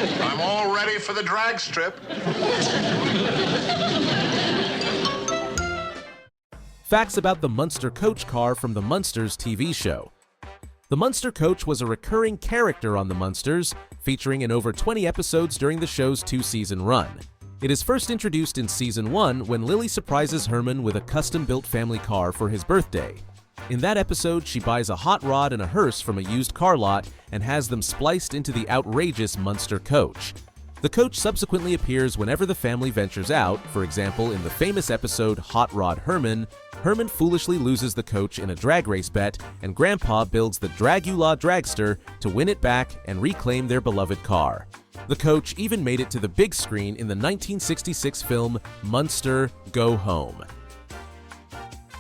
I'm all ready for the drag strip. Facts about the Munster Koach car from the Munsters TV show. The Munster Koach was a recurring character on the Munsters, featuring in over 20 episodes during the show's 2-season run. It is first introduced in Season 1 when Lily surprises Herman with a custom-built family car for his birthday. In that episode, she buys a hot rod and a hearse from a used car lot and has them spliced into the outrageous Munster Koach. The coach subsequently appears whenever the family ventures out. For example, in the famous episode Hot Rod Herman, Herman foolishly loses the coach in a drag race bet, and Grandpa builds the Dragula dragster to win it back and reclaim their beloved car. The coach even made it to the big screen in the 1966 film Munster Go Home.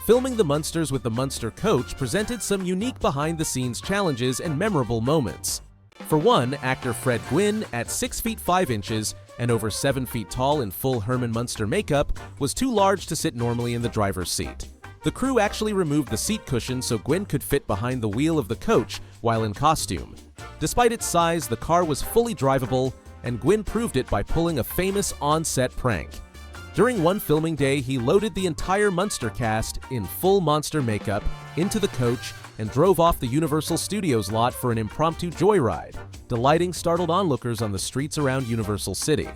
Filming the Munsters with the Munster Koach presented some unique behind-the-scenes challenges and memorable moments. For one, actor Fred Gwynne, at 6 feet 5 inches and over 7 feet tall in full Herman Munster makeup, was too large to sit normally in the driver's seat. The crew actually removed the seat cushion so Gwynne could fit behind the wheel of the coach while in costume. Despite its size, the car was fully drivable, and Gwynne proved it by pulling a famous on-set prank. During one filming day, he loaded the entire Munster cast in full monster makeup into the coach and drove off the Universal Studios lot for an impromptu joyride, delighting startled onlookers on the streets around Universal City.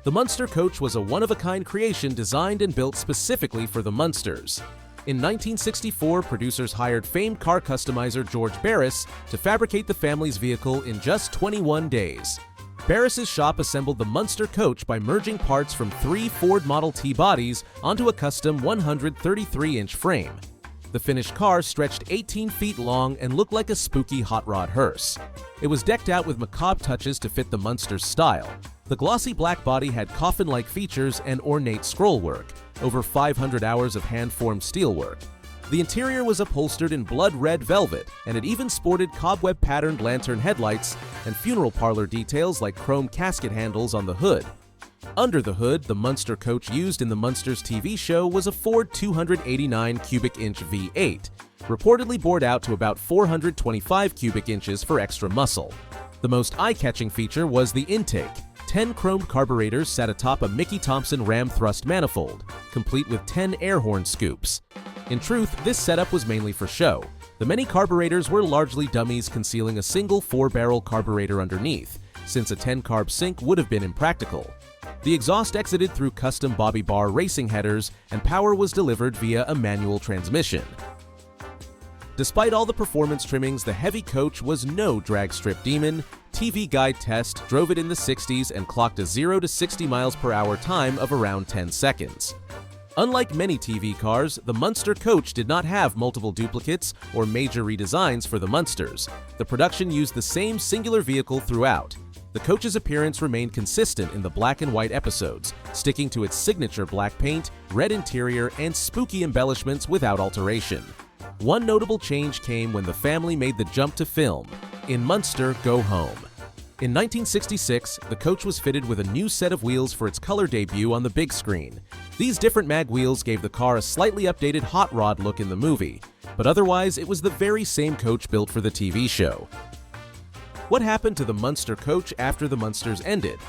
The Munster Koach was a one-of-a-kind creation designed and built specifically for the Munsters. In 1964, producers hired famed car customizer George Barris to fabricate the family's vehicle in just 21 days. Barris's shop assembled the Munster Koach by merging parts from 3 Ford Model T bodies onto a custom 133-inch frame. The finished car stretched 18 feet long and looked like a spooky hot rod hearse. It was decked out with macabre touches to fit the Munsters' style. The glossy black body had coffin-like features and ornate scrollwork, over 500 hours of hand-formed steelwork. The interior was upholstered in blood-red velvet, and it even sported cobweb-patterned lantern headlights and funeral parlor details like chrome casket handles on the hood. Under the hood, the Munster Koach used in the Munsters TV show was a Ford 289 cubic inch V8, reportedly bored out to about 425 cubic inches for extra muscle. The most eye-catching feature was the intake. 10 chromed carburetors sat atop a Mickey Thompson ram thrust manifold, complete with 10 air horn scoops. In truth, this setup was mainly for show. The many carburetors were largely dummies concealing a single 4-barrel carburetor underneath, since a 10-carb sink would have been impractical. The exhaust exited through custom Bobby Bar racing headers, and power was delivered via a manual transmission. Despite all the performance trimmings, the heavy coach was no drag strip demon. TV Guide test drove it in the 60s and clocked a 0 to 60 miles per hour time of around 10 seconds. Unlike many TV cars, the Munster Koach did not have multiple duplicates or major redesigns for the Munsters. The production used the same singular vehicle throughout. The coach's appearance remained consistent in the black and white episodes, sticking to its signature black paint, red interior, and spooky embellishments without alteration. One notable change came when the family made the jump to film, in Munster Go Home. In 1966, the coach was fitted with a new set of wheels for its color debut on the big screen. These different mag wheels gave the car a slightly updated hot rod look in the movie, but otherwise it was the very same coach built for the TV show. What happened to the Munster Koach after the Munsters ended?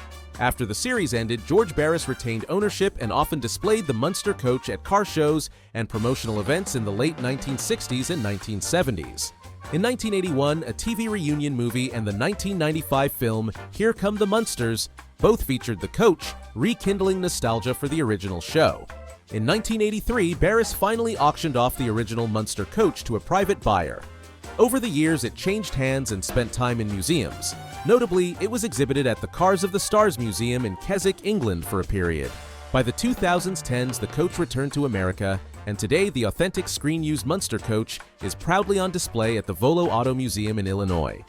After the series ended, George Barris retained ownership and often displayed the Munster Koach at car shows and promotional events in the late 1960s and 1970s. In 1981, a TV reunion movie and the 1995 film Here Come the Munsters both featured the coach, rekindling nostalgia for the original show. In 1983, Barris finally auctioned off the original Munster Koach to a private buyer. Over the years, it changed hands and spent time in museums. Notably, it was exhibited at the Cars of the Stars Museum in Keswick, England for a period. By the 2010s, the coach returned to America, and today the authentic screen-used Munster Koach is proudly on display at the Volo Auto Museum in Illinois.